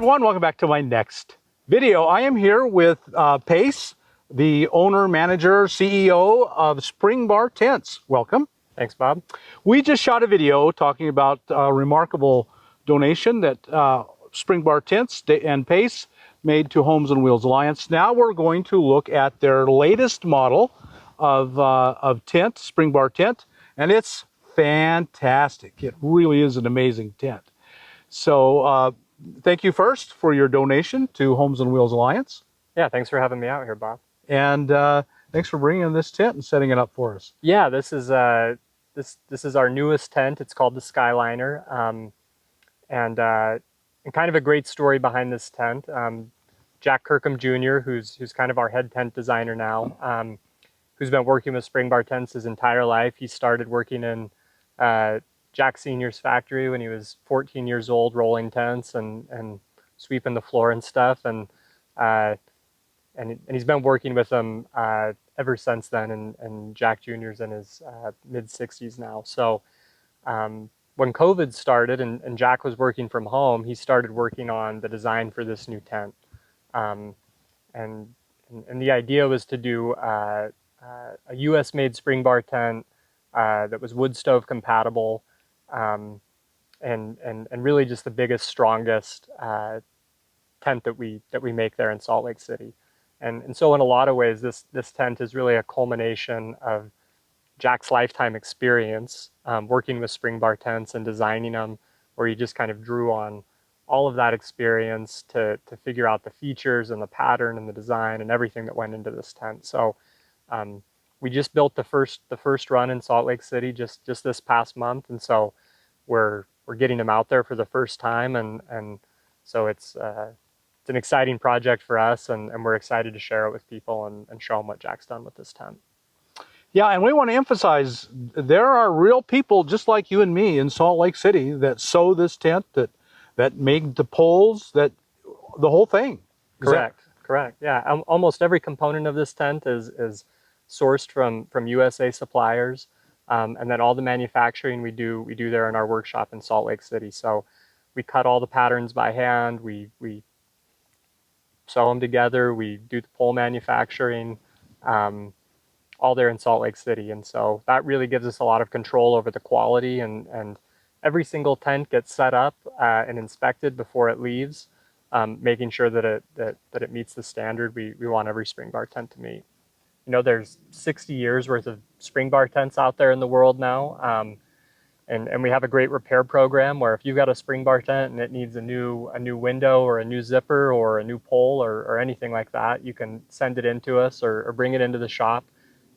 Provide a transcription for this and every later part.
Everyone, welcome back to my next video. I am here with Pace, the owner, manager, CEO of Springbar Tents. Welcome. Thanks, Bob. We just shot a video talking about a remarkable donation that Springbar Tents and Pace made to Homes on Wheels Alliance. Now we're going to look at their latest model of tent, Springbar Tent, and it's fantastic. It really is an amazing tent. So thank you first for your donation to Homes on Wheels Alliance. Yeah, thanks for having me out here, Bob. And thanks for bringing in this tent and setting it up for us. Yeah, this is our newest tent. It's called the Skyliner, and kind of a great story behind this tent. Jack Kirkham Jr., who's kind of our head tent designer now, who's been working with Springbar Tents his entire life. He started working in Jack Sr.'s factory when he was 14 years old, rolling tents and sweeping the floor and stuff. And he's been working with them ever since then. And Jack Jr.'s in his mid-60s now. So when COVID started and Jack was working from home, he started working on the design for this new tent. And the idea was to do a US-made Springbar tent that was wood stove compatible, and really just the biggest, strongest tent that we make there in Salt Lake City. And so in a lot of ways, this tent is really a culmination of Jack's lifetime experience working with Springbar tents and designing them, where he just kind of drew on all of that experience to figure out the features and the pattern and the design and everything that went into this tent. So we just built the first run in Salt Lake City just this past month, and so we're getting them out there for the first time, and so it's an exciting project for us, and we're excited to share it with people and show them what Jack's done with this tent. Yeah, and we want to emphasize there are real people just like you and me in Salt Lake City that sew this tent, that made the poles, that the whole thing. Correct. Yeah, almost every component of this tent is sourced from USA suppliers, and then all the manufacturing we do there in our workshop in Salt Lake City. So we cut all the patterns by hand, we sew them together, we do the pole manufacturing, all there in Salt Lake City. And so that really gives us a lot of control over the quality, and every single tent gets set up and inspected before it leaves, making sure that it meets the standard we want every Springbar tent to meet. You know, there's 60 years worth of Springbar tents out there in the world now, and we have a great repair program where if you've got a Springbar tent and it needs a new window or a new zipper or a new pole or anything like that, you can send it in to us or bring it into the shop,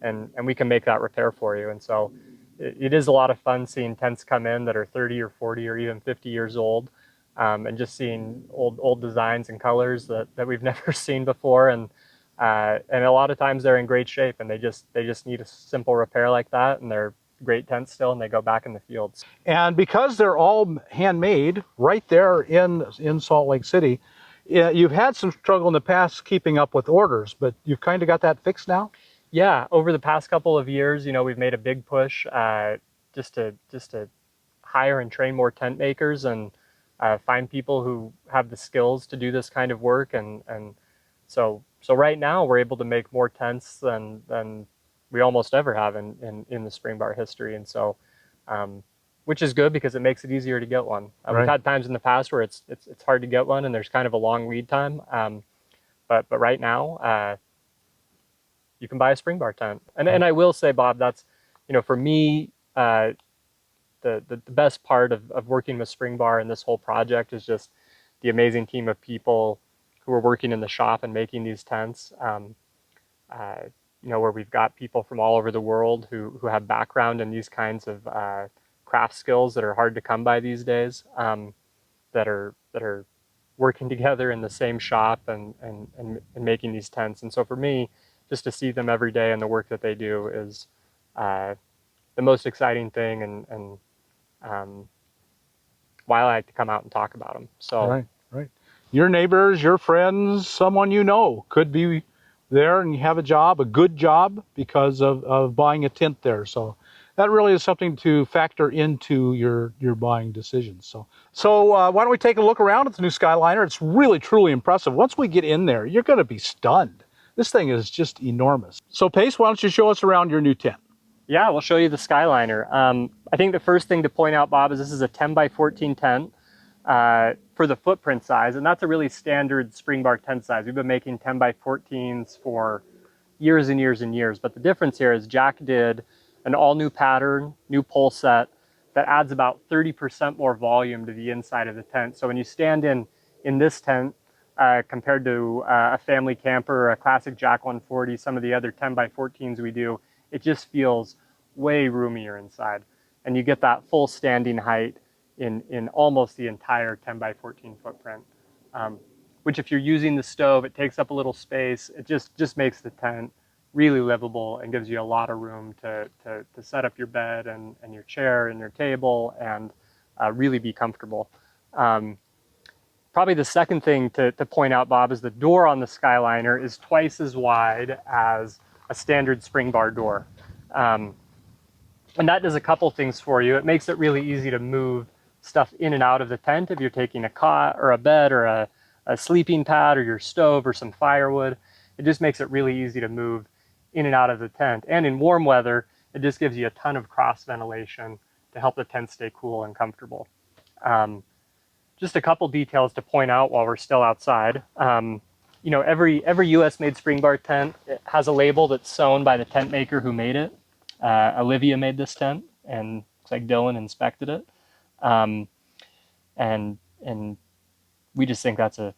and we can make that repair for you. And so it is a lot of fun seeing tents come in that are 30 or 40 or even 50 years old, and just seeing old designs and colors that we've never seen before. And a lot of times they're in great shape, and they just need a simple repair like that, and they're great tents still, and they go back in the fields. And because they're all handmade right there in Salt Lake City, you've had some struggle in the past keeping up with orders, but you've kind of got that fixed now? Yeah, over the past couple of years, you know, we've made a big push just to hire and train more tent makers and find people who have the skills to do this kind of work, and so right now we're able to make more tents than we almost ever have in the Springbar history, and so which is good because it makes it easier to get one. Right. We've had times in the past where it's hard to get one and there's kind of a long lead time, but right now you can buy a Springbar tent. And I will say, Bob, that's, you know, for me, the best part of working with Springbar and this whole project is just the amazing team of people who are working in the shop and making these tents. You know, where we've got people from all over the world who have background in these kinds of craft skills that are hard to come by these days, that are working together in the same shop and making these tents. And so for me, just to see them every day and the work that they do is the most exciting thing, and why I like to come out and talk about them. So Right. Your neighbors, your friends, someone you know could be there and you have a good job because of buying a tent there. So that really is something to factor into your buying decisions. So why don't we take a look around at the new Skyliner? It's really, truly impressive. Once we get in there, you're going to be stunned. This thing is just enormous. So Pace, why don't you show us around your new tent? Yeah, we'll show you the Skyliner. I think the first thing to point out, Bob, is this is a 10 by 14 tent for the footprint size, and that's a really standard Springbar tent size. We've been making 10 by 14s for years and years and years, but the difference here is Jack did an all new pattern, new pole set that adds about 30% more volume to the inside of the tent. So when you stand in this tent, compared to a family camper or a classic Jack 140, some of the other 10 by 14s we do, it just feels way roomier inside. And you get that full standing height in almost the entire 10 by 14 footprint. Which if you're using the stove, it takes up a little space. It just makes the tent really livable and gives you a lot of room to set up your bed and your chair and your table and really be comfortable. Probably the second thing to point out, Bob, is the door on the Skyliner is twice as wide as a standard Springbar door. And that does a couple things for you. It makes it really easy to move stuff in and out of the tent if you're taking a cot or a bed or a sleeping pad or your stove or some firewood. It just makes it really easy to move in and out of the tent. And in warm weather, it just gives you a ton of cross ventilation to help the tent stay cool and comfortable. Just a couple details to point out while we're still outside. You know, every US made Springbar tent, it has a label that's sewn by the tent maker who made it. Olivia made this tent, and looks like Dylan inspected it. And we just think that's a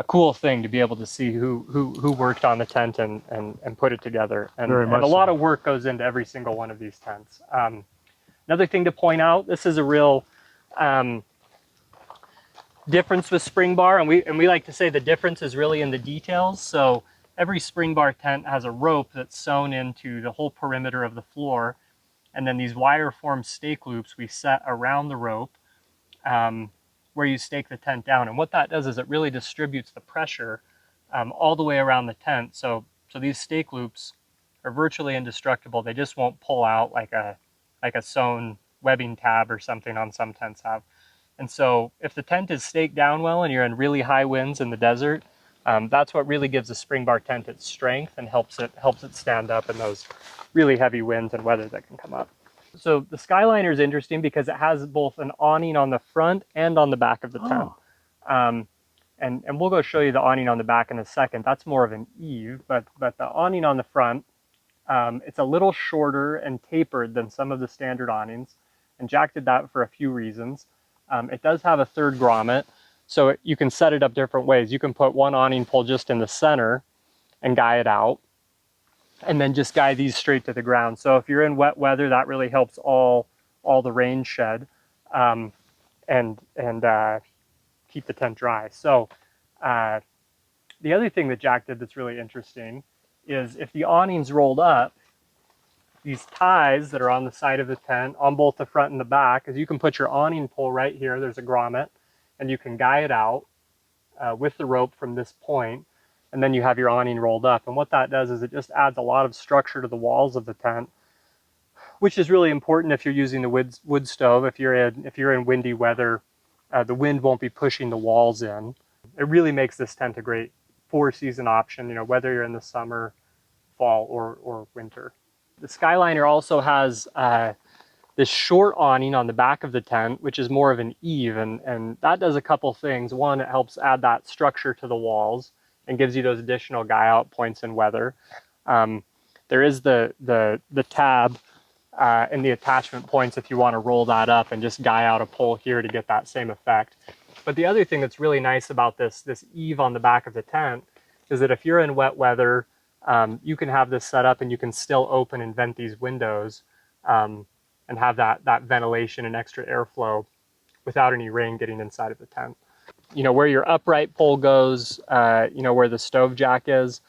cool thing to be able to see who worked on the tent and put it together. And a lot of work goes into every single one of these tents. Another thing to point out, this is a real difference with Springbar, and we like to say the difference is really in the details. So every Springbar tent has a rope that's sewn into the whole perimeter of the floor, and then these wire form stake loops we set around the rope where you stake the tent down. And what that does is it really distributes the pressure all the way around the tent. So these stake loops are virtually indestructible. They just won't pull out like a sewn webbing tab or something on some tents have. And so if the tent is staked down well and you're in really high winds in the desert, that's what really gives the Springbar tent its strength and helps it stand up in those really heavy winds and weather that can come up. So the Skyliner is interesting because it has both an awning on the front and on the back of the tent. And we'll go show you the awning on the back in a second. That's more of an eave, but the awning on the front, it's a little shorter and tapered than some of the standard awnings. And Jack did that for a few reasons. It does have a third grommet, so you can set it up different ways. You can put one awning pole just in the center and guy it out, and then just guy these straight to the ground. So if you're in wet weather, that really helps all the rain shed and keep the tent dry. So the other thing that Jack did that's really interesting is if the awning's rolled up, these ties that are on the side of the tent on both the front and the back, is you can put your awning pole right here, there's a grommet, and you can guy it out with the rope from this point, and then you have your awning rolled up. And what that does is it just adds a lot of structure to the walls of the tent, which is really important if you're using the wood stove. If you're in windy weather, the wind won't be pushing the walls in. It really makes this tent a great four-season option, you know, whether you're in the summer, fall, or winter. The Skyliner also has this short awning on the back of the tent, which is more of an eave, and that does a couple things. One, it helps add that structure to the walls and gives you those additional guy out points in weather. There is the tab and the attachment points if you want to roll that up and just guy out a pole here to get that same effect. But the other thing that's really nice about this eave on the back of the tent is that if you're in wet weather, you can have this set up and you can still open and vent these windows and have that ventilation and extra airflow without any rain getting inside of the tent. You know, where your upright pole goes, you know, where the stove jack is,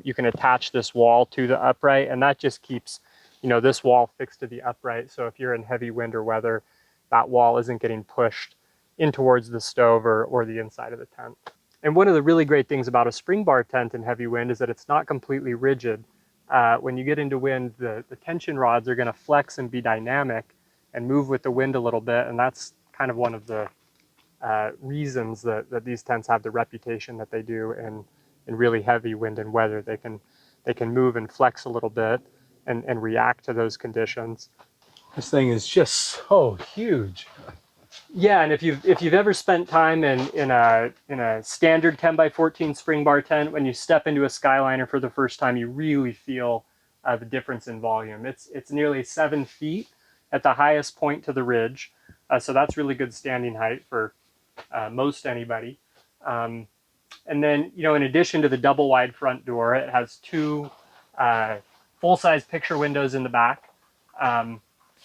you can attach this wall to the upright, and that just keeps, you know, this wall fixed to the upright. So if you're in heavy wind or weather, that wall isn't getting pushed in towards the stove or the inside of the tent. And one of the really great things about a Springbar tent in heavy wind is that it's not completely rigid. when you get into wind, the tension rods are going to flex and be dynamic and move with the wind a little bit, and that's kind of one of the reasons that these tents have the reputation that they do in really heavy wind and weather. They can move and flex a little bit and react to those conditions. This thing is just so huge. Yeah, and if you've ever spent time in a standard 10 by 14 Springbar tent, when you step into a Skyliner for the first time, you really feel the difference in volume. It's nearly 7 feet at the highest point to the ridge, so that's really good standing height for most anybody. And then, you know, in addition to the double wide front door, it has two full-size picture windows in the back.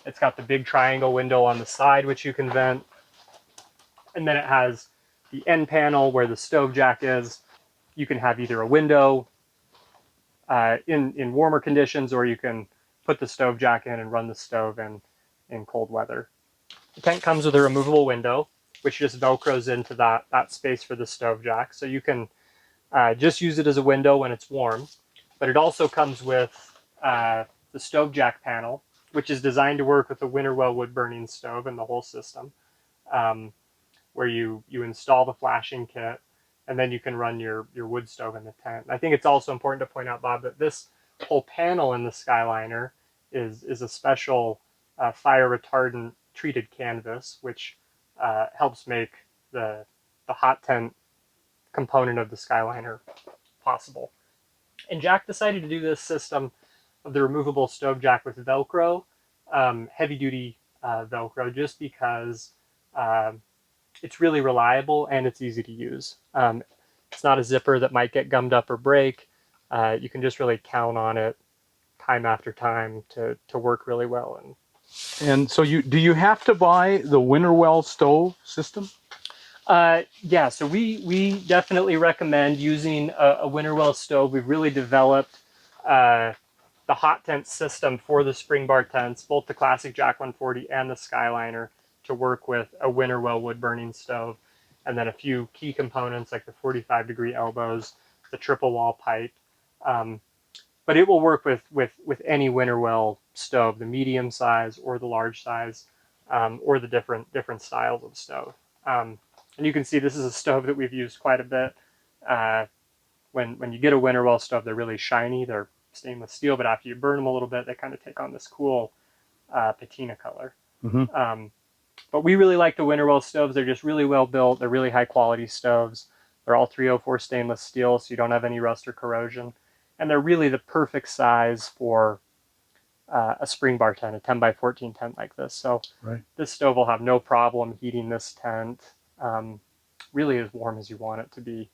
It's got the big triangle window on the side, which you can vent. And then it has the end panel where the stove jack is. You can have either a window in warmer conditions, or you can put the stove jack in and run the stove in cold weather. The tent comes with a removable window, which just Velcros into that space for the stove jack. So you can just use it as a window when it's warm. But it also comes with the stove jack panel, which is designed to work with the Winnerwell wood burning stove and the whole system, where you install the flashing kit, and then you can run your wood stove in the tent. I think it's also important to point out, Bob, that this whole panel in the Skyliner is a special fire retardant treated canvas, which helps make the hot tent component of the Skyliner possible. And Jack decided to do this system of the removable stove jack with Velcro, heavy duty Velcro, just because it's really reliable and it's easy to use. It's not a zipper that might get gummed up or break. You can just really count on it time after time to work really well. And so do you have to buy the Winnerwell stove system? Yeah, so we definitely recommend using a Winnerwell stove. We've really developed the hot tent system for the Springbar tents, both the classic Jack 140 and the Skyliner, to work with a Winnerwell wood burning stove, and then a few key components like the 45-degree elbows, the triple wall pipe. But it will work with any Winnerwell stove, the medium size or the large size, or the different styles of stove. And you can see this is a stove that we've used quite a bit. When you get a Winnerwell stove, they're really shiny. They're stainless steel, but after you burn them a little bit, they kind of take on this cool patina color. Mm-hmm. But we really like the Winnerwell stoves. They're just really well built. They're really high quality stoves. They're all 304 stainless steel, so you don't have any rust or corrosion. And they're really the perfect size for a Springbar tent, a 10 by 14 tent like this. So right. This stove will have no problem heating this tent really as warm as you want it to be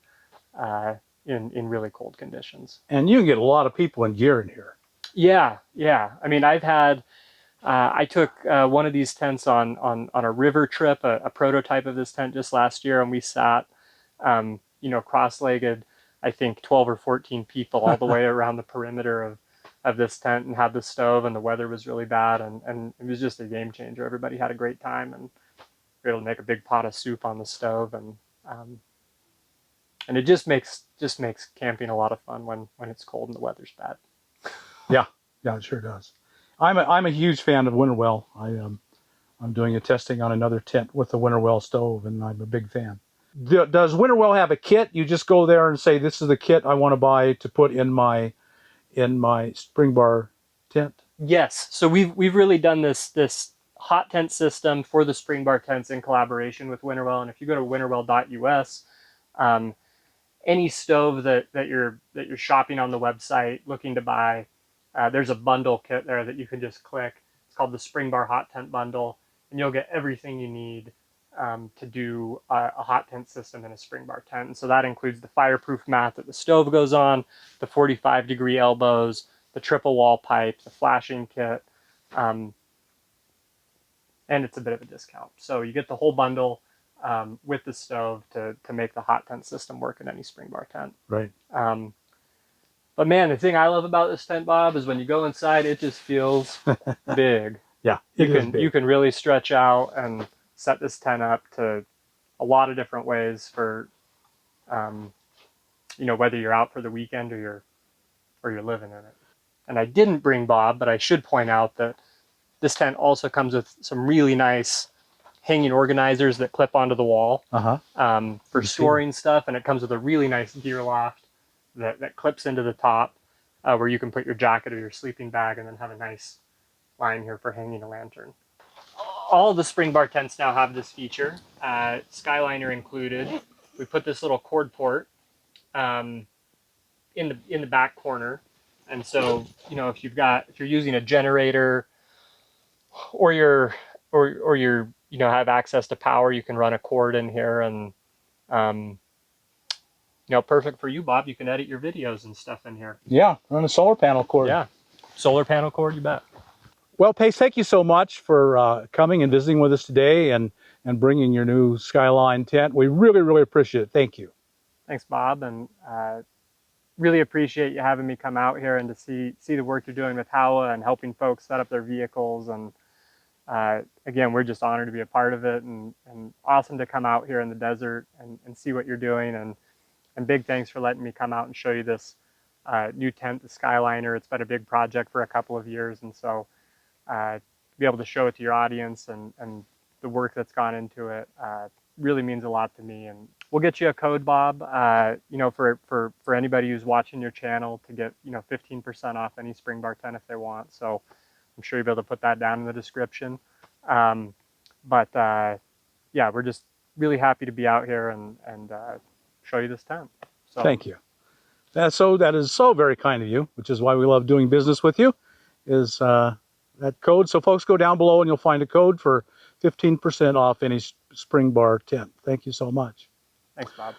in really cold conditions. And you can get a lot of people in gear in here. Yeah. I mean, I took one of these tents on a river trip, a prototype of this tent just last year, and we sat, cross-legged, I think 12 or 14 people all the way around the perimeter of this tent, and had the stove, and the weather was really bad, and it was just a game changer. Everybody had a great time, and we were able to make a big pot of soup on the stove, and it just makes camping a lot of fun when it's cold and the weather's bad. Yeah, it sure does. I'm a huge fan of Winnerwell. I'm doing a testing on another tent with the Winnerwell stove, and I'm a big fan. Does Winnerwell have a kit? You just go there and say, "This is the kit I want to buy to put in my Springbar tent"? Yes. So we've really done this hot tent system for the Springbar tents in collaboration with Winnerwell. And if you go to winnerwell.us, any stove that you're shopping on the website looking to buy, there's a bundle kit there that you can just click. It's called the Springbar Hot Tent Bundle, and you'll get everything you need to do a hot tent system in a Springbar tent. And so that includes the fireproof mat that the stove goes on, the 45-degree elbows, the triple wall pipe, the flashing kit, and it's a bit of a discount. So you get the whole bundle with the stove to make the hot tent system work in any Springbar tent. Right. But man, the thing I love about this tent, Bob, is when you go inside, it just feels big. Yeah, you can really stretch out and set this tent up to a lot of different ways for, whether you're out for the weekend or you're living in it. And I didn't bring Bob, but I should point out that this tent also comes with some really nice hanging organizers that clip onto the wall for storing stuff. And it comes with a really nice gear loft that clips into the top where you can put your jacket or your sleeping bag and then have a nice line here for hanging a lantern. All of the Springbar tents now have this feature, Skyliner included. We put this little cord port in the back corner, and so if you're using a generator or you're have access to power, you can run a cord in here, and perfect for you, Bob. You can edit your videos and stuff in here. Yeah, run a solar panel cord. Yeah, solar panel cord, you bet. Well, Pace, thank you so much for coming and visiting with us today and bringing your new Skyline tent. We really, really appreciate it. Thank you. Thanks, Bob, and really appreciate you having me come out here and to see the work you're doing with Howa and helping folks set up their vehicles. And again, we're just honored to be a part of it, and awesome to come out here in the desert and see what you're doing. And big thanks for letting me come out and show you this new tent, the Skyliner. It's been a big project for a couple of years, and so to be able to show it to your audience and the work that's gone into it really means a lot to me. And we'll get you a code, Bob, for anybody who's watching your channel to get 15% off any Springbar tent if they want. So I'm sure you'll be able to put that down in the description. But yeah, we're just really happy to be out here and show you this tent. So thank you. That is so very kind of you, which is why we love doing business with you, is that code. So folks, go down below and you'll find a code for 15% off any Springbar tent. Thank you so much. Thanks, Bob.